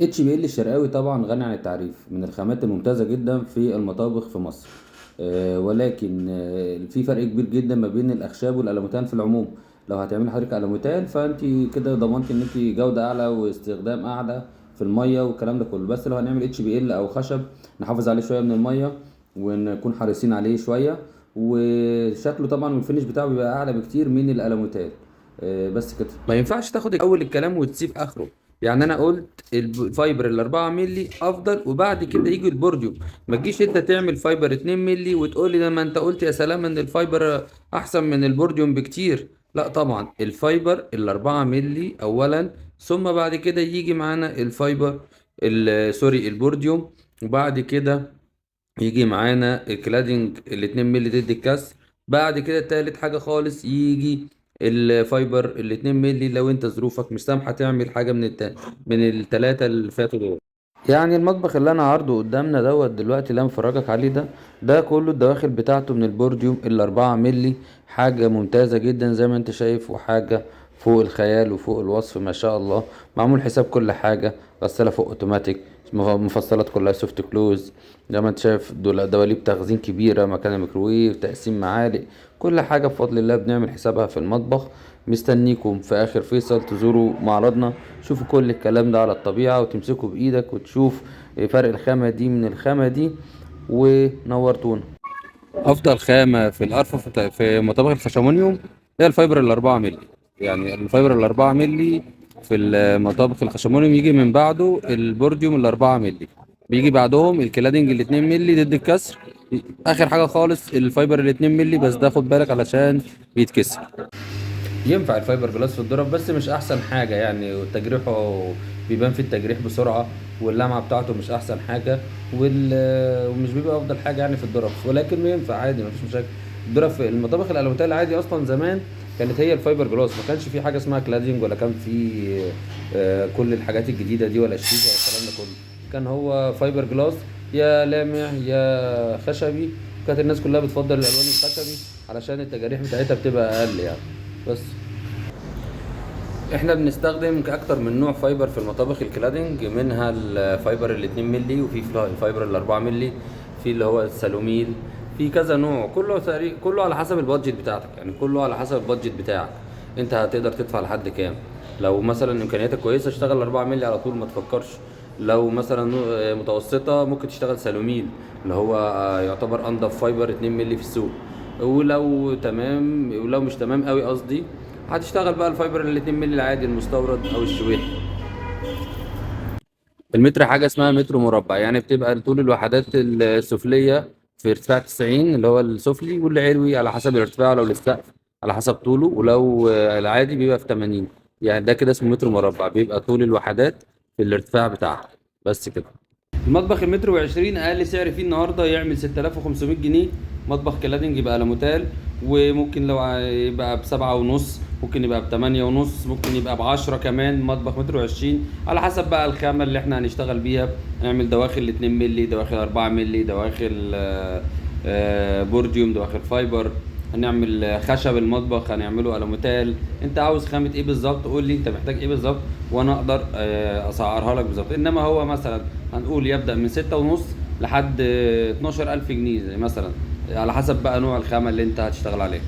اتش بي ال الشرقاوي طبعا غني عن التعريف، من الخامات الممتازة جدا في المطابخ في مصر. ولكن في فرق كبير جدا ما بين الأخشاب والألوميتال في العموم. لو هتعملي حضرتك ألوميتال فأنت كده ضمنت إن أنت جودة أعلى واستخدام أعلى في المية والكلام ده كله. بس لو هنعمل اتش بي ال أو خشب، نحافظ عليه شوية من المية ونكون حريصين عليه شوية. وشكله طبعا والفينش بتاعه بيبقى أعلى بكتير من الألوميتال. بس كده، ما ينفعش تاخد اول الكلام وتسيب اخره. يعني انا قلت الفايبر الاربعة ملي افضل وبعد كده يجي البورديوم. ما تجيش انت تعمل فايبر 2 ملي وتقول لي لما انت قلت يا سلام ان الفايبر احسن من البورديوم بكتير. لا طبعا، الفايبر الاربعة ملي اولا، ثم بعد كده يجي معانا الفايبر سوري البورديوم، وبعد كده يجي معانا الكلادنج الاتنين مللي ضد الكسر. بعد كده تالت حاجة خالص يجي الفايبر الاتنين مللي لو انت ظروفك مش سامحة تعمل حاجة من التلاتة اللي فاتوا دول. يعني المطبخ اللي انا عارضه قدامنا دوت دلوقتي اللي انا مفرجك عليه ده كله الدواخل بتاعته من البورديوم الاربعة ملي. حاجة ممتازة جدا زي ما انت شايف، وحاجة فوق الخيال وفوق الوصف ما شاء الله. معمول حساب كل حاجة، غسالة فوق اوتوماتيك، مفصلات كلها سوفت كلوز. زي ما انت شايف دول دواليب تخزين كبيرة، مكان الميكروويف، تقسيم معالق، كل حاجة بفضل الله بنعمل حسابها في المطبخ. مستنيكم في آخر فيصل تزوروا معرضنا، شوفوا كل الكلام ده على الطبيعة وتمسكوا بإيدك وتشوف فرق الخامة دي من الخامة دي. ونورتونا. أفضل خامة في الأرفف في مطابخ الخشمونيوم هي الفايبر الأربعة ملي. يعني الفايبر الأربعة ملي في المطابخ الخشمونيوم يجي من بعده البورديوم الأربعة ملي، بيجي بعدهم الكلادنج الاتنين ملي ضد الكسر. آخر حاجة خالص الفايبر الاتنين ملي، بس ده خد بالك علشان بيتكسر. ينفع الفايبر جلاس في الظرف بس مش احسن حاجه يعني، وتجريحه بيبان في التجريح بسرعه، واللمعه بتاعته مش احسن حاجه، ومش بيبقى افضل حاجه يعني في الظرف، ولكن ينفع عادي مفيش مشاكل. الظرف المطابخ الالوميتال العادي اصلا زمان كانت هي الفايبر جلاس، ما كانش في حاجه اسمها كلادينج، ولا كان في كل الحاجات الجديده دي، ولا الشيشه ولا الكلام ده كله. كان هو فايبر جلاس، يا لامع يا خشبي. كانت الناس كلها بتفضل الالوان الخشبي علشان التجاريح بتاعتها بتبقى اقل يعني. بس احنا بنستخدم اكتر من نوع فايبر في المطابخ الكلادنج، منها الفايبر الاتنين ملي، وفي الفايبر الاربعة ملي، في اللي هو السالوميل. في كذا نوع، كله كله على حسب البادجت بتاعتك، يعني كله على حسب البادجت بتاعك. انت هتقدر تدفع لحد كام؟ لو مثلا امكانياتك كويسه اشتغل 4 مللي على طول ما تفكرش. لو مثلا متوسطه ممكن تشتغل سالوميل، اللي هو يعتبر انضف فايبر 2 مللي في السوق. ولو تمام، ولو مش تمام قوي قصدي، هتشتغل بقى الفايبر ال 2 مللي العادي المستورد او الشويحي. المتر حاجة اسمها متر مربع، يعني بتبقى طول الوحدات السفلية في ارتفاع 90 اللي هو السفلي، والعلوي على حسب الارتفاع لو للسقف على حسب طوله، ولو العادي بيبقى في 80. يعني ده كده اسمه متر مربع، بيبقى طول الوحدات في الارتفاع بتاعها. بس كده. المطبخ المتر وعشرين اقل سعر فيه النهارده يعمل 6500 جنيه. مطبخ كلادنج يبقى لاموتال، وممكن لو يبقى بسبعة ونص، ممكن يبقى بتمانية ونص، ممكن يبقى ب10 كمان. مطبخ متر وعشرين على حسب بقى الخامة اللي احنا هنشتغل بيها. نعمل دواخل 2 ملي، دواخل 4 ملي، دواخل بورديوم، دواخل فايبر. هنعمل خشب المطبخ هنعمله الموتال. انت عاوز خامة ايه بالظبط؟ قول لي انت محتاج ايه بالظبط وانا اقدر اسعرها لك بالظبط. انما هو مثلا هنقول يبدأ من 6 ونص لحد 12 ألف جنيه مثلا، على حسب بقى نوع الخامة اللي انت هتشتغل عليها.